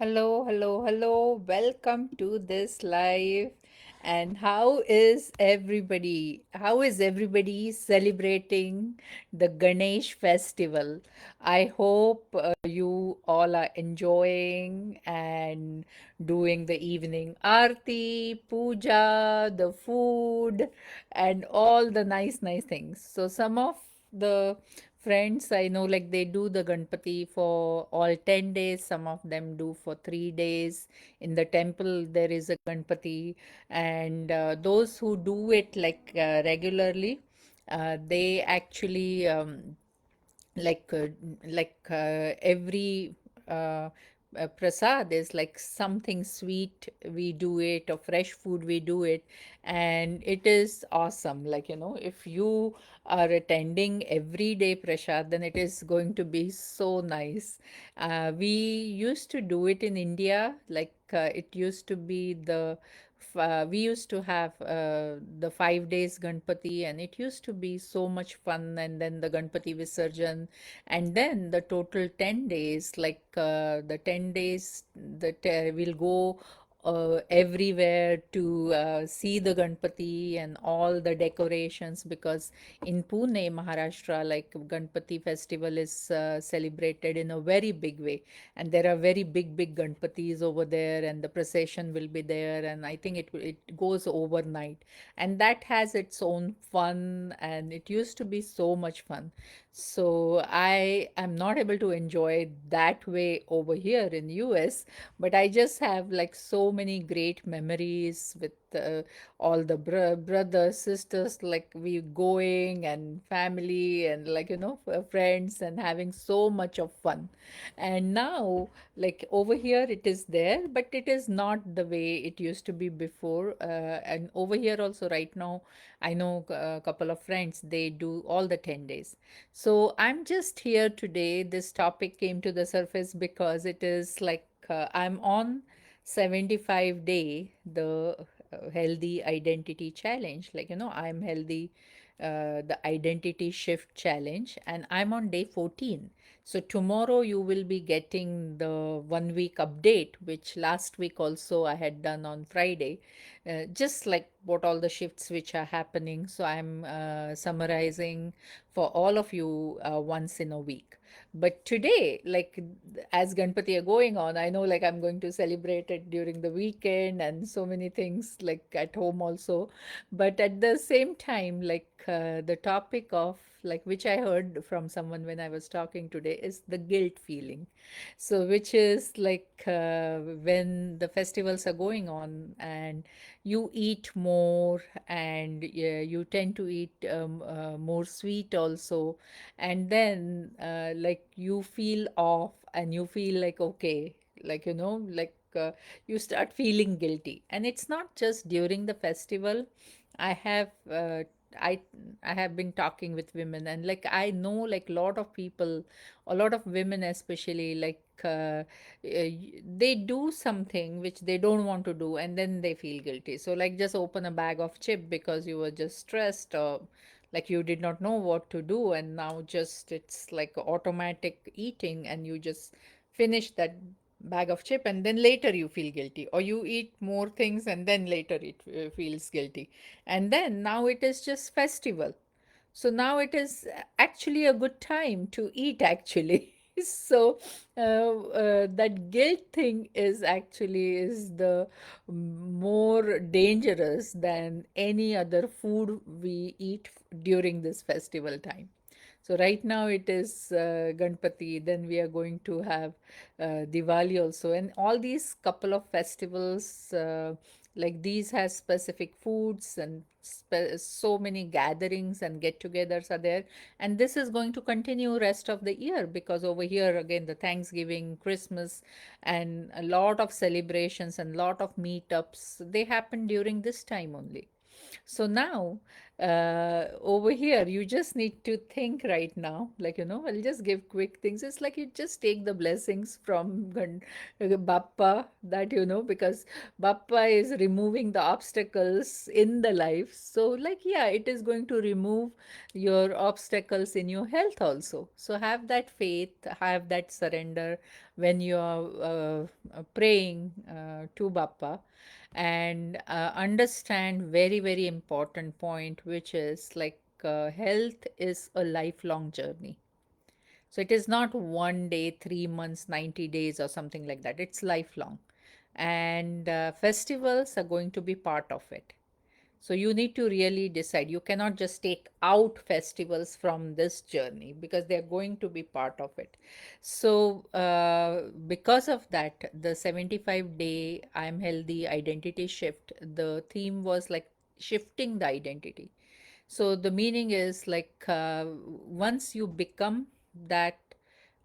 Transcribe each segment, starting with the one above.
Hello, hello, hello. Welcome to this live. And how is everybody? How is everybody celebrating the Ganesh festival? I hope you all are enjoying and doing the evening aarti, puja, the food, and all the nice things. So, some of the friends I know, like they do the Ganpati for all 10 days, some of them do for 3 days. In the temple, there is a Ganpati, and those who do it regularly, they actually like uh, every prasad is like something sweet, we do it, or fresh food we do it, and it is awesome. If you are attending everyday prasad, then it is going to be so nice. We used to do it in India, it used to be we used to have the 5 days Ganpati, and it used to be so much fun. And then the Ganpati Visarjan, and then the total 10 days, the 10 days that we'll go everywhere to see the Ganpati and all the decorations, because in Pune, Maharashtra, like Ganpati festival is celebrated in a very big way, and there are very big Ganpatis over there, and the procession will be there, and I think it goes overnight, and that has its own fun, and it used to be so much fun. So I am not able to enjoy that way over here in US, but I just have like so many great memories with all the brothers, sisters, like we going, and family, and friends, and having so much of fun. And now, like over here, it is there, but it is not the way it used to be before. And over here also, right now, I know a couple of friends, they do all the 10 days. So I'm just here today. This topic came to the surface because it is I'm on 75 day, the healthy identity challenge. I'm healthy, the identity shift challenge, and I'm on day 14. So tomorrow you will be getting the 1 week update, which last week also I had done on Friday, just like what all the shifts which are happening. So I'm summarizing for all of you once in a week. But today, as Ganpati are going on, I know like I'm going to celebrate it during the weekend and so many things like at home also. But at the same time, the topic of like which I heard from someone when I was talking today is the guilt feeling. So, which is when the festivals are going on and you eat more, and yeah, you tend to eat more sweet also, and then you feel off, and you feel like okay, you start feeling guilty. And it's not just during the festival. I have I I have been talking with women, and like I know like a lot of women especially, they do something which they don't want to do, and then they feel guilty. So like just open a bag of chip because you were just stressed, or like you did not know what to do, and now just it's like automatic eating, and you just finish that bag of chip, and then later you feel guilty, or you eat more things and then later it feels guilty. And then now it is just festival, so now it is actually a good time to eat actually. So that guilt thing is actually is the more dangerous than any other food we eat during this festival time. So right now it is Ganpati, then we are going to have Diwali also, and all these couple of festivals like these has specific foods, and so many gatherings and get-togethers are there. And this is going to continue rest of the year, because over here again the Thanksgiving, Christmas, and a lot of celebrations and lot of meetups, they happen during this time only. So now, over here, you just need to think right now. I'll just give quick things. It's like you just take the blessings from Bappa, that because Bappa is removing the obstacles in the life. So, yeah, it is going to remove your obstacles in your health also. So, have that faith, have that surrender when you're praying to Bappa, and understand very, very important point, which is like health is a lifelong journey. So it is not 1 day, 3 months, 90 days, or something like that. It's lifelong. And festivals are going to be part of it. So you need to really decide. You cannot just take out festivals from this journey because they're going to be part of it. So because of that, the 75-day I'm healthy identity shift, the theme was like shifting the identity. So the meaning is like once you become that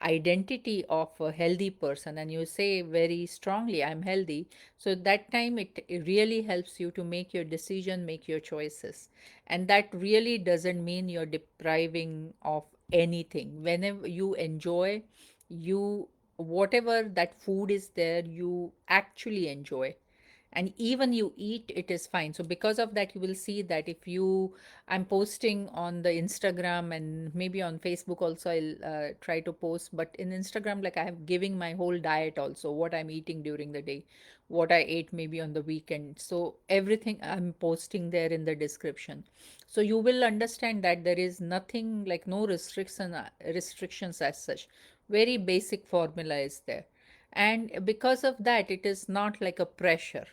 identity of a healthy person and you say very strongly, I'm healthy, so that time it really helps you to make your decision, make your choices. And that really doesn't mean you're depriving of anything. Whenever you enjoy, you, whatever that food is there, you actually enjoy, and even you eat, it is fine. So because of that, you will see that if you, I'm posting on the Instagram and maybe on Facebook also, I'll try to post, but in Instagram, like I have giving my whole diet also, what I'm eating during the day, what I ate maybe on the weekend, so everything I'm posting there in the description. So you will understand that there is nothing, like no restrictions as such. Very basic formula is there. And because of that, it is not like a pressure,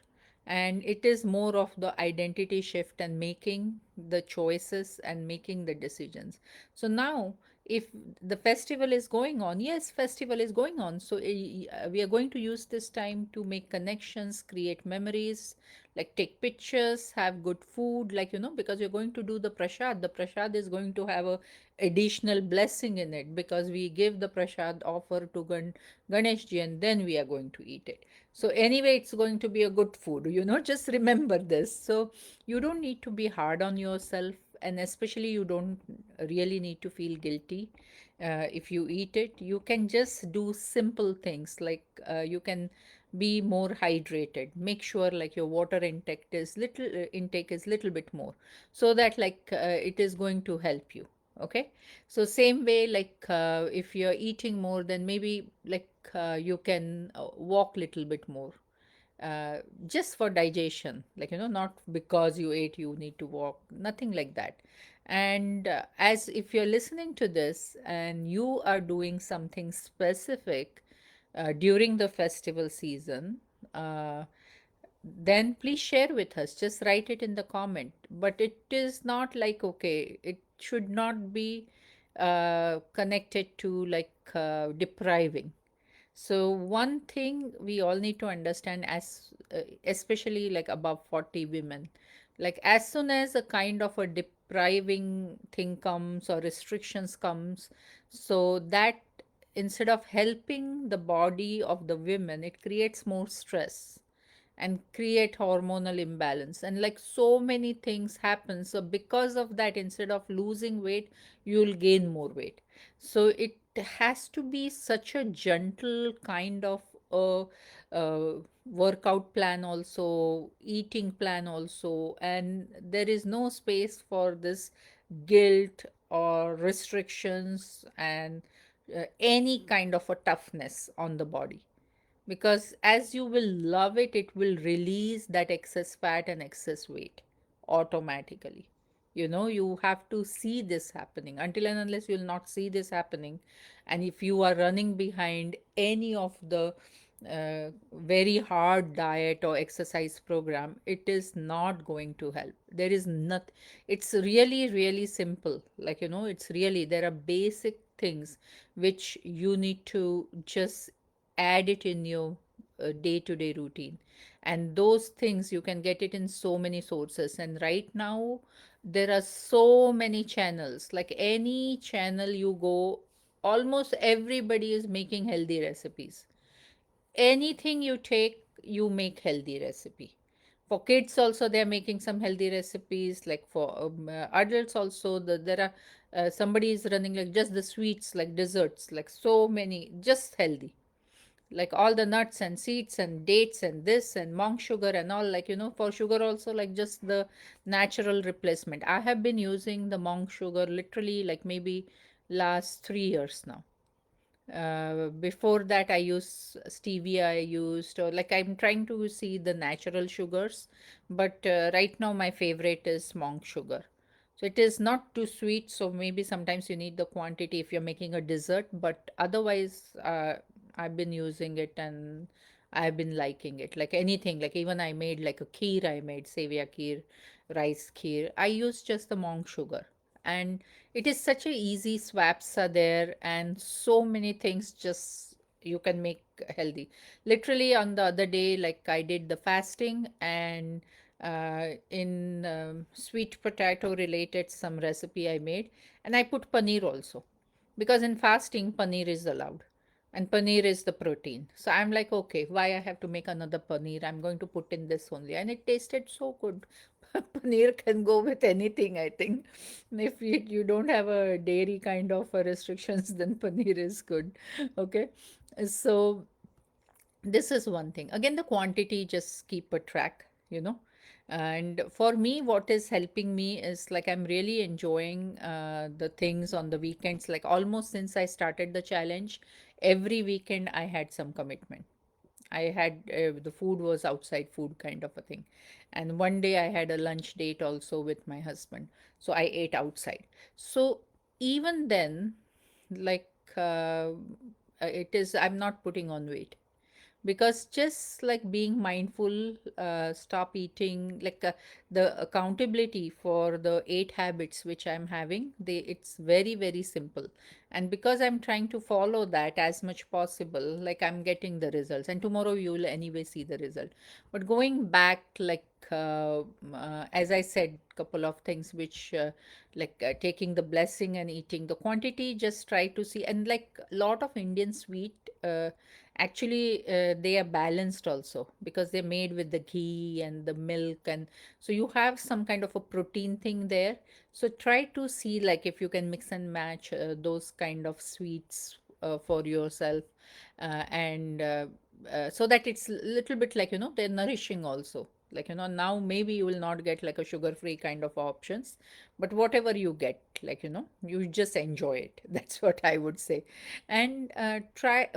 and it is more of the identity shift and making the choices and making the decisions. So now, if the festival is going on, yes, festival is going on, so we are going to use this time to make connections, create memories, like take pictures, have good food, like, because you're going to do the prasad. The prasad is going to have a additional blessing in it, because we give the prasad offer to Ganesh ji, and then we are going to eat it. So anyway, it's going to be a good food, just remember this. So you don't need to be hard on yourself, and especially you don't really need to feel guilty if you eat it. You can just do simple things, like you can be more hydrated. Make sure like your water intake is little bit more, so that like it is going to help you. Okay. So same way, like if you're eating more, then maybe like you can walk little bit more, uh, just for digestion, like, not because you ate you need to walk, nothing like that. And as if you're listening to this and you are doing something specific during the festival season, uh, then please share with us. Just write it in the comment. But it is not like, okay, it should not be connected to like depriving. So one thing we all need to understand, as especially like above 40 women, like as soon as a kind of a depriving thing comes or restrictions comes, so that instead of helping the body of the women, it creates more stress and create hormonal imbalance, and like so many things happen. So because of that, instead of losing weight, you'll gain more weight. So it has to be such a gentle kind of a, workout plan, also eating plan also, and there is no space for this guilt or restrictions and any kind of a toughness on the body. Because as you will love it, it will release that excess fat and excess weight automatically. You have to see this happening. Until and unless you'll not see this happening, and if you are running behind any of the very hard diet or exercise program, it is not going to help. There is not, it's really, really simple. Like, it's really, there are basic things which you need to just add it in your day-to-day routine, and those things you can get it in so many sources. And right now there are so many channels, like any channel you go, almost everybody is making healthy recipes. Anything you take, you make healthy recipe. For kids also, they're making some healthy recipes. Like for adults also, there are somebody is running like just the sweets, like desserts, like so many, just healthy, like all the nuts and seeds and dates and this and monk sugar and all, like, for sugar also, like just the natural replacement. I have been using the monk sugar literally like maybe last 3 years now. Before that, I use stevia. I used, or like I'm trying to see the natural sugars, but right now my favorite is monk sugar. So it is not too sweet. So maybe sometimes you need the quantity if you're making a dessert, but otherwise, I've been using it and I've been liking it. Like anything, like even I made like a kheer. I made sevia kheer, rice kheer. I use just the monk sugar, and it is such a easy. Swaps are there and so many things just you can make healthy. Literally on the other day, like I did the fasting, and in sweet potato related some recipe I made, and I put paneer also, because in fasting paneer is allowed, and paneer is the protein. So I'm like, okay, why I have to make another paneer? I'm going to put in this only, and it tasted so good. Paneer can go with anything, I think. If you don't have a dairy kind of restrictions, then paneer is good. Okay, so this is one thing. Again, the quantity, just keep a track, you know. And for me, what is helping me is like I'm really enjoying the things on the weekends. Like almost since I started the challenge, every weekend I had some commitment. I had the food was outside food kind of a thing. And one day I had a lunch date also with my husband. So I ate outside. So even then, like it is, I'm not putting on weight, because just like being mindful, stop eating, like the accountability for the 8 habits which I'm having, they it's very very simple. And because I'm trying to follow that as much possible, like I'm getting the results, and tomorrow you will anyway see the result. But going back, like as I said, couple of things which taking the blessing and eating the quantity, just try to see. And like a lot of Indian sweet, actually they are balanced also, because they're made with the ghee and the milk, and so you have some kind of a protein thing there. So try to see like if you can mix and match those kind of sweets for yourself, and so that it's a little bit like, they're nourishing also. Like, now maybe you will not get like a sugar free kind of options, but whatever you get, like, you just enjoy it. That's what I would say. And try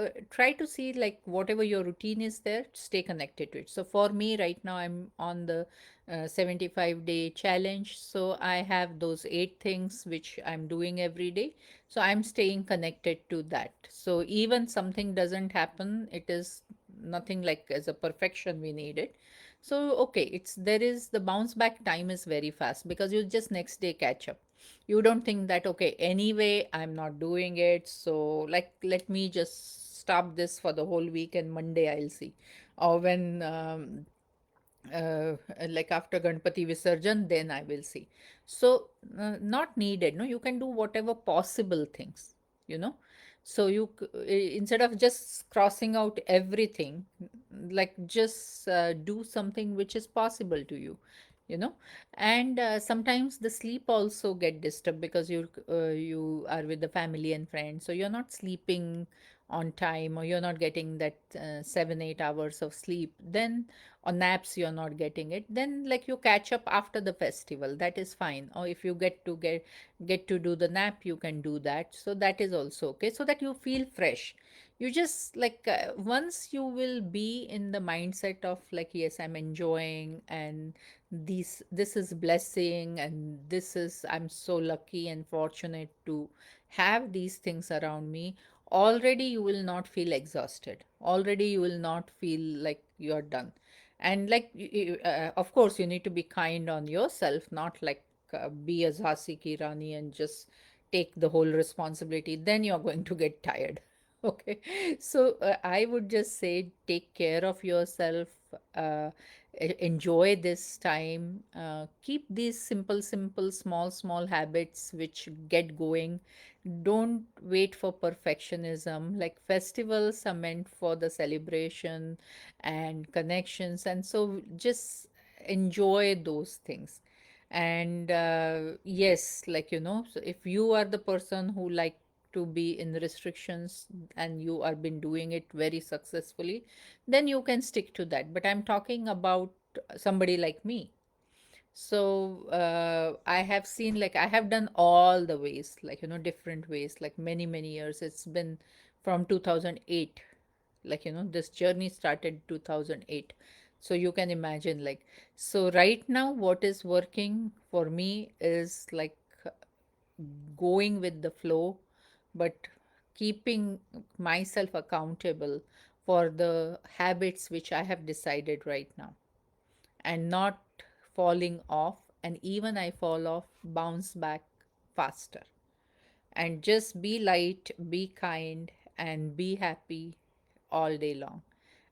to see like whatever your routine is there, stay connected to it. So for me right now, I'm on the 75-day challenge. So I have those 8 things which I'm doing every day. So I'm staying connected to that. So even something doesn't happen, it is nothing like as a perfection we need it. So okay, it's there is the bounce back time is very fast, because you just next day catch up. You don't think that, okay, anyway I'm not doing it, so like let me just stop this for the whole week and Monday I'll see. Or when like after Ganpati Visarjan, then I will see. So, not needed. No, you can do whatever possible things, you know. So instead of just crossing out everything, like just do something which is possible to you, you know. And sometimes the sleep also get disturbed, because you are with the family and friends, so you're not sleeping on time, or you're not getting that 7 8 hours of sleep. Then or naps you're not getting it, then like you catch up after the festival, that is fine. Or if you get to do the nap, you can do that, so that is also okay, so that you feel fresh. You just like once you will be in the mindset of like, yes, I'm enjoying, and this is blessing, and this is, I'm so lucky and fortunate to have these things around me. Already you will not feel exhausted, already you will not feel like you're done. And like of course you need to be kind on yourself, not like be a Jhansi ki Rani and just take the whole responsibility, then you're going to get tired. Okay, so I would just say take care of yourself, uh, enjoy this time, keep these simple small habits which get going. Don't wait for perfectionism. Like festivals are meant for the celebration and connections, and so just enjoy those things. And yes, like, so if you are the person who like to be in restrictions, and you are been doing it very successfully, then you can stick to that. But I'm talking about somebody like me. So I have seen, like I have done all the ways, like, different ways, like many years. It's been from 2008. Like, this journey started 2008. So you can imagine, like, so right now what is working for me is like going with the flow, but keeping myself accountable for the habits which I have decided right now, and not falling off. And even I fall off, bounce back faster, and just be light, be kind, and be happy all day long.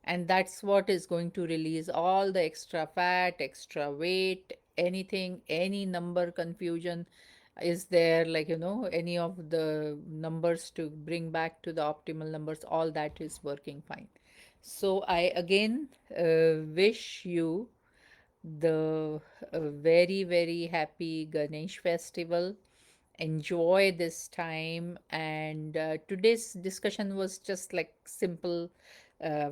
And that's what is going to release all the extra fat, extra weight, anything, any number confusion is there, like, any of the numbers to bring back to the optimal numbers, all that is working fine. So I again wish you the very, very happy Ganesh festival. Enjoy this time. And today's discussion was just like simple uh,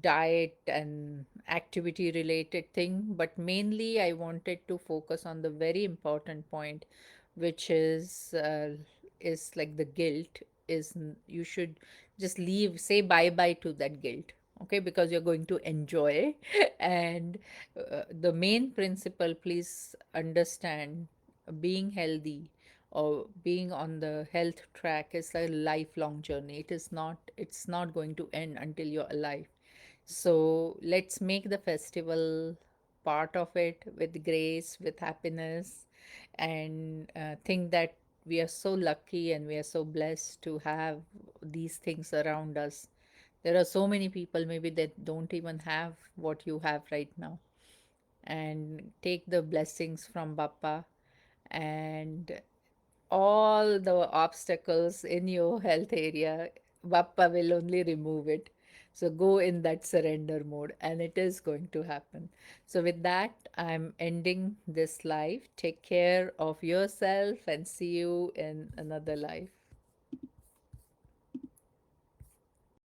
diet and activity related thing, but mainly I wanted to focus on the very important point, which is like the guilt. You should just leave, say bye bye to that guilt, okay, because you're going to enjoy. And the main principle, please understand, being healthy or being on the health track is a lifelong journey. It's not going to end until you're alive. So let's make the festival part of it with grace, with happiness, and think that we are so lucky and we are so blessed to have these things around us. There are so many people maybe that don't even have what you have right now. And take the blessings from Bappa, and all the obstacles in your health area, Bappa will only remove it. So go in that surrender mode, and it is going to happen. So, with that, I'm ending this live. Take care of yourself and see you in another live.